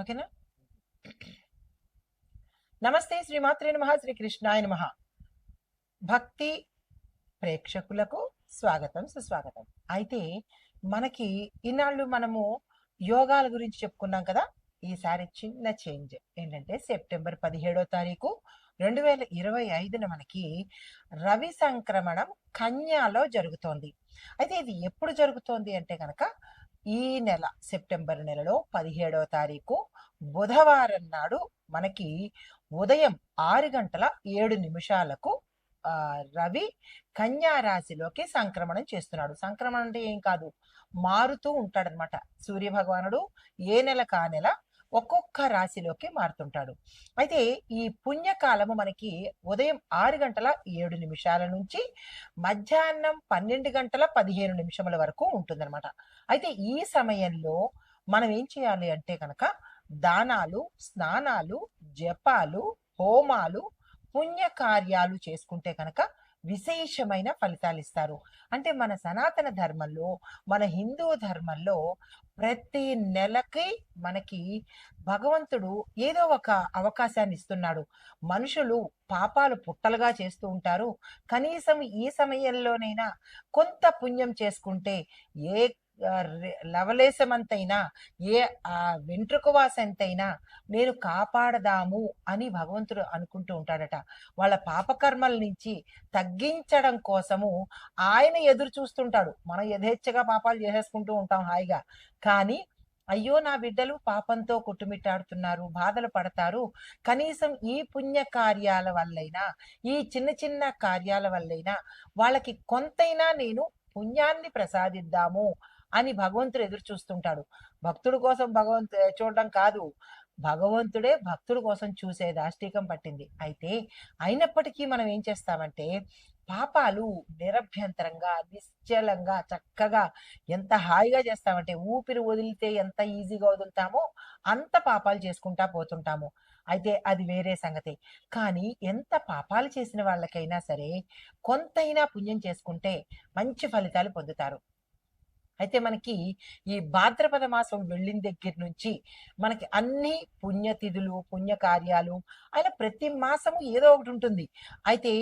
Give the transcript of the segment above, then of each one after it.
ఓకేనా. నమస్తే, శ్రీమాత్రే నమః, శ్రీకృష్ణాయ నమః. భక్తి ప్రేక్షకులకు స్వాగతం, సుస్వాగతం. అయితే మనకి ఇన్నాళ్ళు మనము యోగాల గురించి చెప్పుకున్నాం కదా. ఈసారి చిన్న చేంజ్ ఏంటంటే సెప్టెంబర్ 17వ తారీఖు 2025 మనకి రవి సంక్రమణం కన్యాలో జరుగుతోంది. అయితే ఇది ఎప్పుడు జరుగుతోంది అంటే కనుక ఈ నెల సెప్టెంబర్ నెలలో 17వ తారీఖు బుధవారం నాడు మనకి ఉదయం 6 గంటల 7 నిమిషాలకు రవి కన్యా రాశిలోకి సంక్రమణం చేస్తున్నాడు. సంక్రమణం అంటే ఏం కాదు, మారుతూ ఉంటాడనమాట. సూర్య భగవానుడు ఏ నెలకు ఆ నెల ఒక్కొక్క రాశిలోకి మారుతుంటాడు. అయితే ఈ పుణ్యకాలము మనకి ఉదయం 6 గంటల 7 నిమిషాల నుంచి మధ్యాహ్నం 12 గంటల 15 నిమిషముల వరకు ఉంటుందన్నమాట. అయితే ఈ సమయంలో మనం ఏం చేయాలి అంటే కనుక దానాలు, స్నానాలు, జపాలు, హోమాలు, పుణ్యకార్యాలు చేసుకుంటే కనుక విశేషమైన ఫలితాలు ఇస్తారు. అంటే మన సనాతన ధర్మంలో, మన హిందూ ధర్మంలో ప్రతి నెలకి మనకి భగవంతుడు ఏదో ఒక అవకాశాన్ని ఇస్తున్నాడు. మనుషులు పాపాలు పుట్టలుగా చేస్తూ ఉంటారు. కనీసం ఈ సమయంలోనైనా కొంత పుణ్యం చేసుకుంటే ఏ లవలేశమంతైనా, ఏ వెంట్రుక వాసంతైనా నేను కాపాడదాము అని భగవంతుడు అనుకుంటూ ఉంటాడట. వాళ్ళ పాపకర్మల నుంచి తగ్గించడం కోసము ఆయన ఎదురు చూస్తుంటాడు. మనం యథేచ్ఛగా పాపాలు చేసేసుకుంటూ ఉంటాం హాయిగా. కానీ అయ్యో నా బిడ్డలు పాపంతో కొట్టుమిట్టాడుతున్నారు, బాధలు పడతారు, కనీసం ఈ పుణ్య కార్యాల వల్లైనా, ఈ చిన్న చిన్న కార్యాల వల్లైనా వాళ్ళకి కొంతైనా నేను పుణ్యాన్ని ప్రసాదిద్దాము అని భగవంతుడు ఎదురు చూస్తుంటాడు. భక్తుడి కోసం చూడడం కాదు, భగవంతుడే భక్తుడి కోసం చూసే దాష్టీకం పట్టింది. అయితే అయినప్పటికీ మనం ఏం చేస్తామంటే పాపాలు నిరభ్యంతరంగా, నిశ్చలంగా, చక్కగా ఎంత హాయిగా చేస్తామంటే ఊపిరి వదిలితే ఎంత ఈజీగా వదులుతామో అంత పాపాలు చేసుకుంటా పోతుంటాము. అయితే అది వేరే సంగతి. కానీ ఎంత పాపాలు చేసిన వాళ్ళకైనా సరే కొంతైనా పుణ్యం చేసుకుంటే మంచి ఫలితాలు పొందుతారు. అయితే మనకి ఈ భాద్రపద మాసం వెళ్ళిన దగ్గర నుంచి మనకి అన్ని పుణ్యతిథులు, పుణ్యకార్యాలు ఆయన ప్రతి మాసము ఏదో ఒకటి ఉంటుంది. అయితే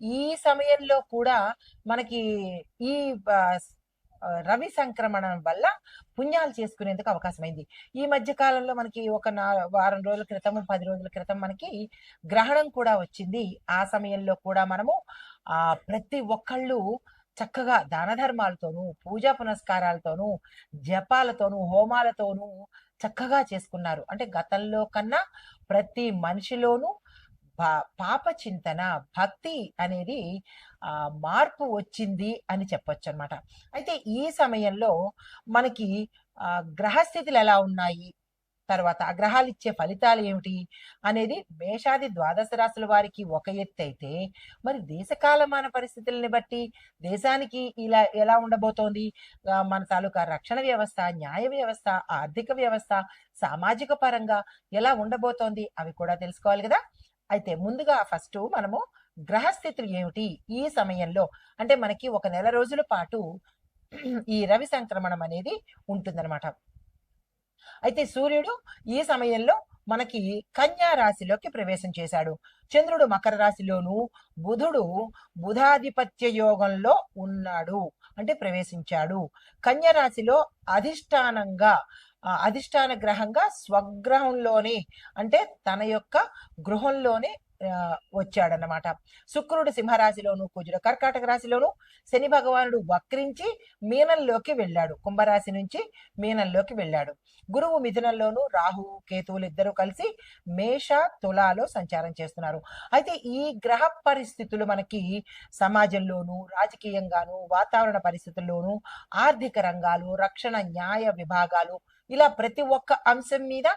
ఈ సమయంలో కూడా మనకి ఈ రవి సంక్రమణం వల్ల పుణ్యాలు చేసుకునేందుకు అవకాశమైంది. ఈ మధ్య కాలంలో మనకి ఒక వారం రోజుల క్రితం, 10 రోజుల క్రితం మనకి గ్రహణం కూడా వచ్చింది. ఆ సమయంలో కూడా మనము ప్రతి ఒక్కళ్ళు చక్కగా దాన ధర్మాలతోనూ, పూజా పునస్కారాలతోనూ, జపాలతోనూ, హోమాలతోనూ చక్కగా చేసుకున్నారు. అంటే గతంలో కన్నా ప్రతి మనిషిలోనూ పాప చింతన, భక్తి అనేది మార్పు వచ్చింది అని చెప్పొచ్చు అనమాట. అయితే ఈ సమయంలో మనకి గ్రహస్థితులు ఎలా ఉన్నాయి, తర్వాత ఆ గ్రహాలు ఇచ్చే ఫలితాలు ఏమిటి అనేది మేషాది ద్వాదశ రాశుల వారికి ఒక ఎత్తు అయితే, మరి దేశకాలమాన పరిస్థితుల్ని బట్టి దేశానికి ఇలా ఎలా ఉండబోతోంది, మన తాలూకా రక్షణ వ్యవస్థ, న్యాయ వ్యవస్థ, ఆర్థిక వ్యవస్థ, సామాజిక పరంగా ఎలా ఉండబోతోంది అవి కూడా తెలుసుకోవాలి కదా. అయితే ముందుగా ఫస్ట్ మనము గ్రహస్థితులు ఏమిటి ఈ సమయంలో అంటే మనకి ఒక నెల రోజుల పాటు ఈ రవి సంక్రమణం అనేది ఉంటుందన్నమాట. అయితే సూర్యుడు ఈ సమయంలో మనకి కన్యా రాశిలోకి ప్రవేశం చేశాడు. చంద్రుడు మకర రాశిలోను, బుధుడు బుధాధిపత్య యోగంలో ఉన్నాడు అంటే ప్రవేశించాడు. కన్యా రాశిలో అధిష్టాన గ్రహంగా స్వగ్రహంలోనే అంటే తన యొక్క గృహంలోనే వచ్చాడనమాట. శుక్రుడు సింహరాశిలోను, కుజుడు కర్కాటక రాశిలోను, శని భగవానుడు వక్రించి మీనంలోకి వెళ్ళాడు, కుంభరాశి నుంచి మీనంలోకి వెళ్ళాడు. గురువు మిథునంలోను, రాహువు కేతువులు ఇద్దరు కలిసి మేష తులాలో సంచారం చేస్తున్నారు. అయితే ఈ గ్రహ పరిస్థితులు మనకి సమాజంలోను, రాజకీయంగాను, వాతావరణ పరిస్థితుల్లోను, ఆర్థిక రంగాలు, రక్షణ, న్యాయ విభాగాలు, ఇలా ప్రతి ఒక్క అంశం మీద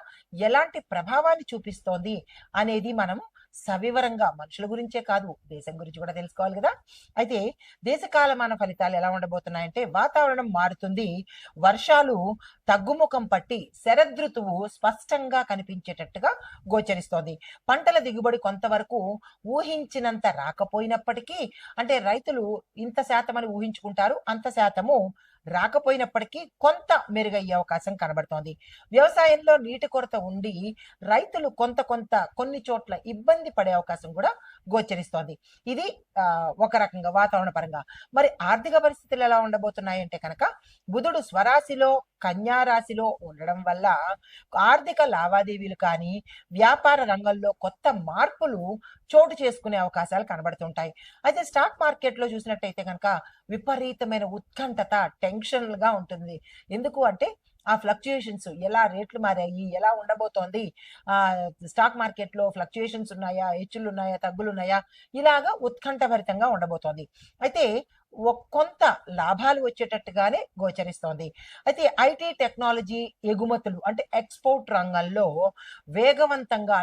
ఎలాంటి ప్రభావాన్ని చూపిస్తోంది అనేది మనం సవివరంగా మనుషుల గురించే కాదు దేశం గురించి కూడా తెలుసుకోవాలి కదా. అయితే దేశకాలమాన ఫలితాలు ఎలా ఉండబోతున్నాయంటే వాతావరణం మారుతుంది, వర్షాలు తగ్గుముఖం పట్టి శరదృతువు స్పష్టంగా కనిపించేటట్టుగా గోచరిస్తోంది. పంటల దిగుబడి కొంతవరకు ఊహించినంత రాకపోయినప్పటికీ అంటే రైతులు ఇంత శాతం అని ఊహించుకుంటారు, అంత శాతము రాకపోయినప్పటికీ కొంత మెరుగయ్యే అవకాశం కనబడుతోంది. వ్యవసాయంలో నీటి కొరత ఉండి రైతులు కొన్ని చోట్ల ఇబ్బంది పడే అవకాశం కూడా గోచరిస్తోంది. ఇది ఒక రకంగా వాతావరణ పరంగా. మరి ఆర్థిక పరిస్థితులు ఎలా ఉండబోతున్నాయంటే కనుక బుధుడు స్వరాశిలో కన్యా రాశిలో ఉండడం వల్ల ఆర్థిక లావాదేవీలు కానీ వ్యాపార రంగంలో కొత్త మార్పులు చోటు చేసుకునే అవకాశాలు కనబడుతుంటాయి. అయితే స్టాక్ మార్కెట్లో చూసినట్టయితే కనుక విపరీతమైన ఉత్కంఠత టెన్షన్గా ఉంటుంది. ఎందుకు అంటే ఆ ఫ్లక్చుయేషన్స్ ఎలా రేట్లు మారాయి, ఎలా ఉండబోతోంది, స్టాక్ మార్కెట్లో ఫ్లక్చుయేషన్స్ ఉన్నాయా, హెచ్చులు ఉన్నాయా, తగ్గులు ఉన్నాయా, ఇలాగా ఉత్కంఠభరితంగా ఉండబోతోంది. అయితే కొంత లాభాలు వచ్చేటట్టుగానే గోచరిస్తోంది. అయితే ఐటీ టెక్నాలజీ ఎగుమతులు అంటే ఎక్స్పోర్ట్ రంగంలో వేగవంతంగా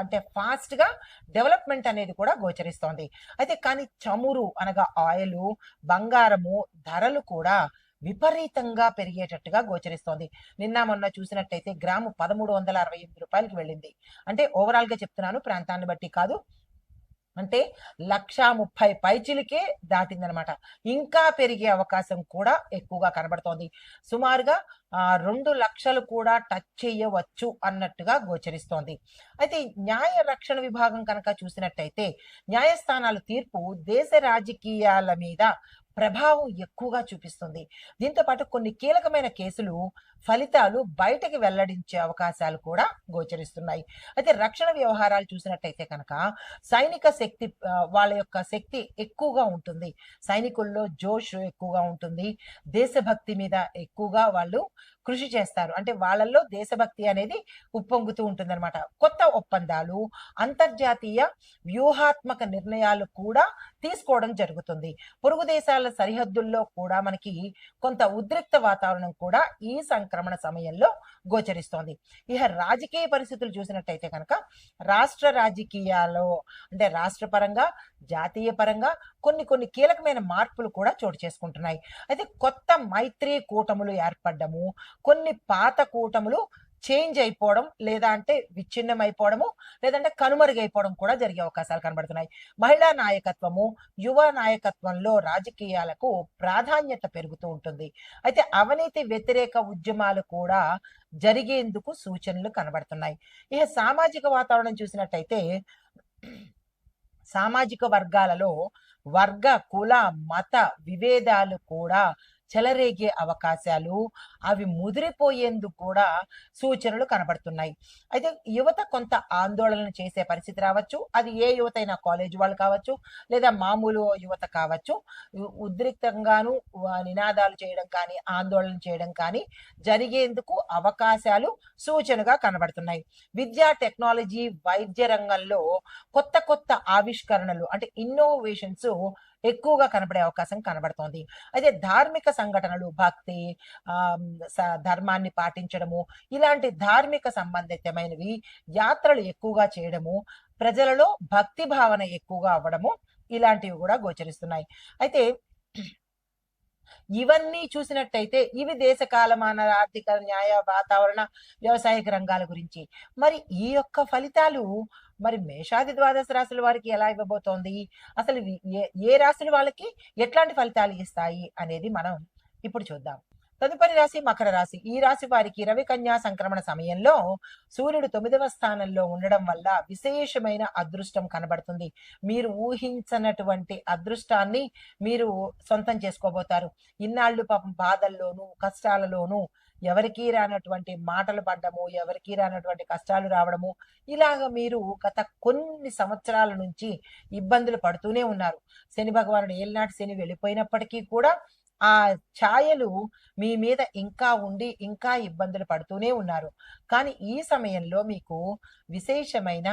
అంటే ఫాస్ట్గా డెవలప్మెంట్ అనేది కూడా గోచరిస్తోంది. అయితే కానీ చమురు అనగా ఆయిల్, బంగారము ధరలు కూడా విపరీతంగా పెరిగేటట్టుగా గోచరిస్తోంది. నిన్న మొన్న చూసినట్టయితే గ్రాము 1368 రూపాయలకి వెళ్ళింది. అంటే ఓవరాల్గా చెప్తున్నాను, ప్రాంతాన్ని బట్టి కాదు. అంటే 1,30,000 పైచిలకే దాటిందనమాట. ఇంకా పెరిగే అవకాశం కూడా ఎక్కువగా కనబడుతోంది. సుమారుగా 2 లక్షలు కూడా టచ్ చేయవచ్చు అన్నట్టుగా గోచరిస్తోంది. అయితే న్యాయ రక్షణ విభాగం కనుక చూసినట్టయితే న్యాయస్థానాల తీర్పు దేశ రాజకీయాల మీద ప్రభావం ఎక్కువగా చూపిస్తుంది. దీంతో పాటు కొన్ని కీలకమైన కేసులు ఫలితాలు బయటకి వెల్లడించే అవకాశాలు కూడా గోచరిస్తున్నాయి. అయితే రక్షణ వ్యవహారాలు చూసినట్టయితే కనుక సైనిక శక్తి, వాళ్ళ యొక్క శక్తి ఎక్కువగా ఉంటుంది. సైనికుల్లో జోష్ ఎక్కువగా ఉంటుంది. దేశభక్తి మీద ఎక్కువగా వాళ్ళు కృషి చేస్తారు. అంటే వాళ్ళల్లో దేశభక్తి అనేది ఉప్పొంగుతూ ఉంటుందన్నమాట. కొత్త ఒప్పందాలు, అంతర్జాతీయ వ్యూహాత్మక నిర్ణయాలు కూడా తీసుకోవడం జరుగుతుంది. పొరుగు దేశాల సరిహద్దుల్లో కూడా మనకి కొంత ఉద్రిక్త వాతావరణం కూడా ఈ సంక్రమణ సమయంలో గోచరిస్తోంది. ఇక రాజకీయ పరిస్థితులు చూసినట్టయితే కనుక రాష్ట్ర రాజకీయాల్లో అంటే రాష్ట్ర పరంగా, జాతీయ పరంగా కొన్ని కీలకమైన మార్పులు కూడా చోటు చేసుకుంటున్నాయి. అయితే కొత్త మైత్రి కూటములు ఏర్పడము, కొన్ని పాత కూటములు చేంజ్ అయిపోవడం, లేదా అంటే విచ్ఛిన్నం అయిపోవడము, లేదంటే కనుమరుగైపోవడం కూడా జరిగే అవకాశాలు కనబడుతున్నాయి. మహిళా నాయకత్వము, యువ నాయకత్వంలో రాజకీయాలకు ప్రాధాన్యత పెరుగుతూ ఉంటుంది. అయితే అవినీతి వ్యతిరేక ఉద్యమాలు కూడా జరిగేందుకు సూచనలు కనబడుతున్నాయి. ఇక సామాజిక వాతావరణం చూసినట్టయితే సామాజిక వర్గాలలో వర్గ, కుల, మత విభేదాలు కూడా చెలరేగే అవకాశాలు, అవి ముదిరిపోయేందుకు కూడా సూచనలు కనబడుతున్నాయి. అయితే యువత కొంత ఆందోళన చేసే పరిస్థితి రావచ్చు. అది ఏ యువత అయినా, కాలేజ్ వాళ్ళు కావచ్చు, లేదా మామూలు యువత కావచ్చు. ఉద్రిక్తంగాను నినాదాలు చేయడం కానీ, ఆందోళన చేయడం కానీ జరిగేందుకు అవకాశాలు సూచనగా కనబడుతున్నాయి. విద్యా, టెక్నాలజీ, వైద్య రంగంలో కొత్త ఆవిష్కరణలు అంటే ఇన్నోవేషన్స్ ఎక్కువగా కనబడే అవకాశం కనబడుతోంది. అయితే ధార్మిక సంఘటనలు, భక్తి, ధర్మాన్ని పాటించడము, ఇలాంటి ధార్మిక సంబంధితమైనవి యాత్రలు ఎక్కువగా చేయడము, ప్రజలలో భక్తి భావన ఎక్కువగా అవ్వడము, ఇలాంటివి కూడా గోచరిస్తున్నాయి. అయితే ఇవన్నీ చూసినట్టయితే ఇవి దేశ కాలమాన ఆర్థిక, న్యాయ, వాతావరణ, వ్యవసాయక రంగాల గురించి. మరి ఈ యొక్క ఫలితాలు మరి మేషాది ద్వాదశ రాశుల వారికి ఎలా ఇవ్వబోతోంది, అసలు ఏ రాశుల వాళ్ళకి ఎట్లాంటి ఫలితాలు ఇస్తాయి అనేది మనం ఇప్పుడు చూద్దాం. తదుపరి రాశి మకర రాశి. ఈ రాశి వారికి రవి కన్యా సంక్రమణ సమయంలో సూర్యుడు 9వ స్థానంలో ఉండడం వల్ల విశేషమైన అదృష్టం కనబడుతుంది. మీరు ఊహించనటువంటి అదృష్టాన్ని మీరు సొంతం చేసుకోబోతారు. ఇన్నాళ్ళు పాపం బాధల్లోనూ, కష్టాలలోనూ ఎవరికీ రానటువంటి మాటలు పడ్డము, ఎవరికీ రానటువంటి కష్టాలు రావడము, ఇలాగ మీరు గత కొన్ని సంవత్సరాల నుంచి ఇబ్బందులు పడుతూనే ఉన్నారు. శని భగవానుడు ఏలినాటి శని వెళ్ళిపోయినప్పటికీ కూడా ఆ ఛాయలు మీ మీద ఇంకా ఉండి ఇంకా ఇబ్బందులు పడుతూనే ఉన్నారు. కానీ ఈ సమయంలో మీకు విశేషమైన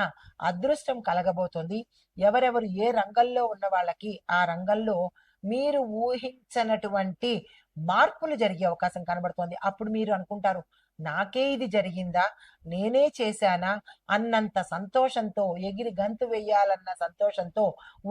అదృష్టం కలగబోతుంది. ఎవరెవరు ఏ రంగంలో ఉన్న వాళ్ళకి ఆ రంగంలో మీరు ఊహించనటువంటి మార్పులు జరిగే అవకాశం కనబడుతోంది. అప్పుడు మీరు అనుకుంటారు, నాకే ఇది జరిగిందా, నేనే చేశానా అన్నంత సంతోషంతో, ఎగిరి గంతు వెయ్యాలన్న సంతోషంతో,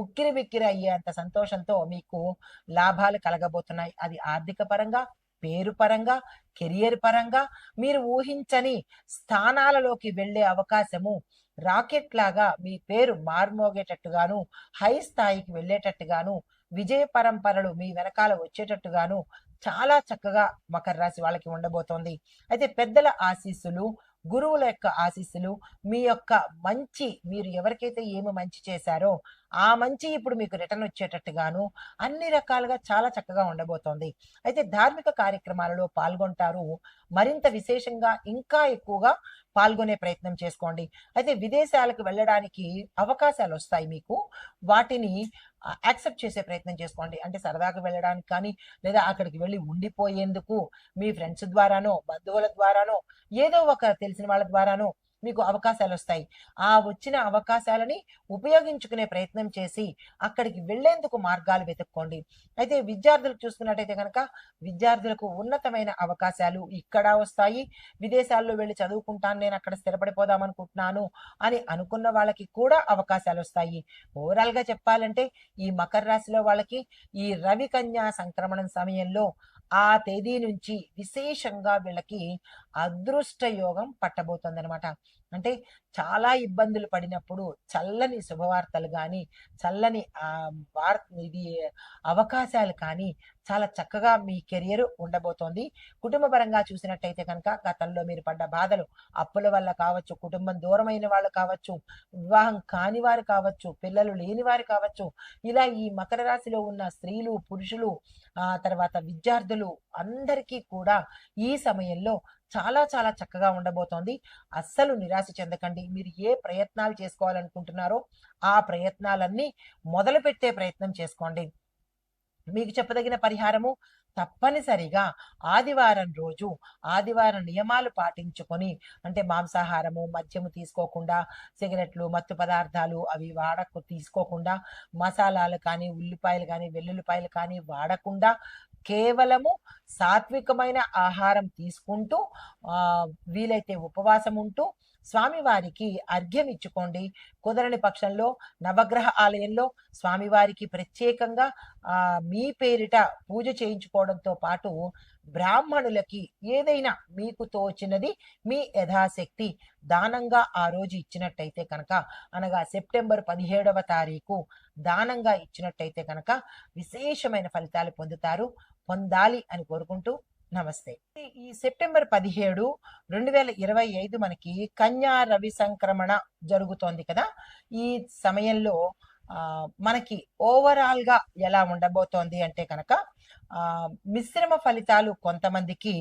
ఉక్కిరి బిక్కిరి అయ్యేంత సంతోషంతో మీకు లాభాలు కలగబోతున్నాయి. అది ఆర్థిక పరంగా, పేరు పరంగా, కెరియర్ పరంగా మీరు ఊహించని స్థానాలలోకి వెళ్ళే అవకాశము, రాకెట్ లాగా మీ పేరు మార్మోగేటట్టుగాను, హై స్థాయికి వెళ్ళేటట్టుగాను, విజయ పరంపరలు మీ వెనకాల వచ్చేటట్టుగాను చాలా చక్కగా మకర రాశి వాళ్ళకి ఉండబోతోంది. అయితే పెద్దల ఆశీస్సులు, గురువుల యొక్క ఆశీస్సులు, మీ యొక్క మంచి, మీరు ఎవరికైతే ఏమి మంచి చేశారో ఆ మంచి ఇప్పుడు మీకు రిటర్న్ వచ్చేటట్టుగాను అన్ని రకాలుగా చాలా చక్కగా ఉండబోతోంది. అయితే ధార్మిక కార్యక్రమాలలో పాల్గొంటారు. మరింత విశేషంగా ఇంకా ఎక్కువగా పాల్గొనే ప్రయత్నం చేసుకోండి. అయితే విదేశాలకు వెళ్ళడానికి అవకాశాలు వస్తాయి మీకు. వాటిని యాక్సెప్ట్ చేసే ప్రయత్నం చేసుకోండి. అంటే సరదాగా వెళ్ళడానికి కానీ, లేదా అక్కడికి వెళ్ళి ఉండిపోయేందుకు మీ ఫ్రెండ్స్ ద్వారానో, బంధువుల ద్వారానో, ఏదో ఒక తెలిసిన వాళ్ళ ద్వారానో మీకు అవకాశాలు వస్తాయి. ఆ వచ్చిన అవకాశాలని ఉపయోగించుకునే ప్రయత్నం చేసి అక్కడికి వెళ్ళేందుకు మార్గాలు వెతుక్కోండి. అయితే విద్యార్థులకు చూసుకున్నట్టయితే కనుక విద్యార్థులకు ఉన్నతమైన అవకాశాలు ఇక్కడ వస్తాయి. విదేశాల్లో వెళ్ళి చదువుకుంటాను, నేను అక్కడ స్థిరపడిపోదాం అనుకుంటున్నాను అని అనుకున్న వాళ్ళకి కూడా అవకాశాలు వస్తాయి. ఓవరాల్ గా చెప్పాలంటే ఈ మకర రాశిలో వాళ్ళకి ఈ రవి కన్యా సంక్రమణం సమయంలో ఆ తేదీ నుంచి విశేషంగా వీళ్ళకి అదృష్ట యోగం పట్టబోతుందనమాట. అంటే చాలా ఇబ్బందులు పడినప్పుడు చల్లని శుభవార్తలు కానీ, చల్లని ఇది అవకాశాలు కానీ చాలా చక్కగా మీ కెరియర్ ఉండబోతోంది. కుటుంబ పరంగా చూసినట్టయితే కనుక గతంలో మీరు పడ్డ బాధలు, అప్పుల వల్ల కావచ్చు, కుటుంబం దూరమైన వాళ్ళు కావచ్చు, వివాహం కాని వారు కావచ్చు, పిల్లలు లేని వారు కావచ్చు, ఇలా ఈ మకర రాశిలో ఉన్న స్త్రీలు, పురుషులు, తర్వాత విద్యార్థులు అందరికీ కూడా ఈ సమయంలో చాలా చాలా చక్కగా ఉండబోతోంది. అస్సలు నిరాశ చెందకండి. మీరు ఏ ప్రయత్నాలు చేసుకోవాలనుకుంటున్నారో ఆ ప్రయత్నాలన్నీ మొదలు పెట్టే ప్రయత్నం చేసుకోండి. మీకు చెప్పదగిన పరిహారము తప్పనిసరిగా ఆదివారం రోజు ఆదివారం నియమాలు పాటించుకొని, అంటే మాంసాహారము, మద్యము తీసుకోకుండా, సిగరెట్లు, మత్తు పదార్థాలు అవి తీసుకోకుండా, మసాలాలు కానీ, ఉల్లిపాయలు కానీ, వెల్లుల్లిపాయలు కానీ వాడకుండా కేవలము సాత్వికమైన ఆహారం తీసుకుంటూ వీలైతే ఉపవాసం ఉంటూ స్వామివారికి అర్ఘ్యం ఇచ్చుకోండి. కుదరని పక్షంలో నవగ్రహ ఆలయంలో స్వామివారికి ప్రత్యేకంగా మీ పేరిట పూజ చేయించుకోవడంతో పాటు బ్రాహ్మణులకి ఏదైనా మీకు తోచినది మీ యథాశక్తి దానంగా ఆ రోజు ఇచ్చినట్టయితే కనుక, అనగా సెప్టెంబర్ 17వ తారీఖు దానంగా ఇచ్చినట్టయితే కనుక విశేషమైన ఫలితాలు పొందాలి అని కోరుకుంటూ నమస్తే. ఈ సెప్టెంబర్ 17, 2025 మనకి కన్యా రవి సంక్రమణ జరుగుతోంది కదా. ఈ సమయంలో మనకి ఓవరాల్ గా ఎలా ఉండబోతోంది అంటే కనుక మిశ్రమ ఫలితాలు కొంతమందికి,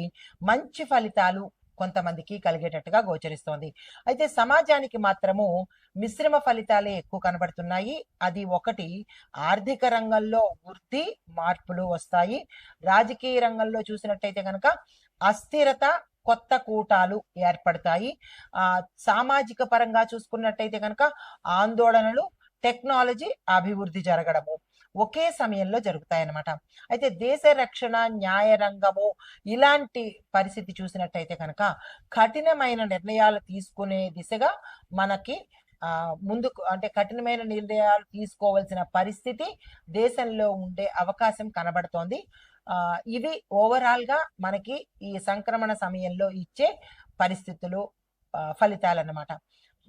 మంచి ఫలితాలు కొంతమందికి కలిగేటట్టుగా గోచరిస్తోంది. అయితే సమాజానికి మాత్రము మిశ్రమ ఫలితాలే ఎక్కువ కనబడుతున్నాయి. అది ఒకటి, ఆర్థిక రంగంలో వృద్ధి మార్పులు వస్తాయి. రాజకీయ రంగంలో చూసినట్టయితే కనుక అస్థిరత, కొత్త కూటాలు ఏర్పడతాయి. సామాజిక పరంగా చూసుకున్నట్టయితే కనుక ఆందోళనలు, టెక్నాలజీ అభివృద్ధి జరగడము ఒకే సమయంలో జరుగుతాయన్నమాట. అయితే దేశ రక్షణ, న్యాయ రంగము ఇలాంటి పరిస్థితి చూసినట్టయితే కనుక కఠినమైన నిర్ణయాలు తీసుకునే దిశగా మనకి ముందుకు, అంటే కఠినమైన నిర్ణయాలు తీసుకోవాల్సిన పరిస్థితి దేశంలో ఉండే అవకాశం కనబడుతోంది. ఇవి ఓవరాల్ గా మనకి ఈ సంక్రమణ సమయంలో ఇచ్చే పరిస్థితులు, ఫలితాలు అన్నమాట.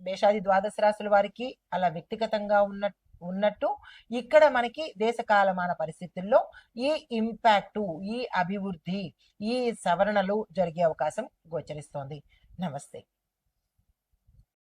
మేషాది ద్వాదశ రాశుల వారికి అలా వ్యక్తిగతంగా ఉన్నట్టు ఇక్కడ మనకి దేశ కాలమాన పరిస్థితుల్లో ఈ ఇంపాక్టు, ఈ అభివృద్ధి, ఈ సవరణలు జరిగే అవకాశం గోచరిస్తోంది. నమస్తే.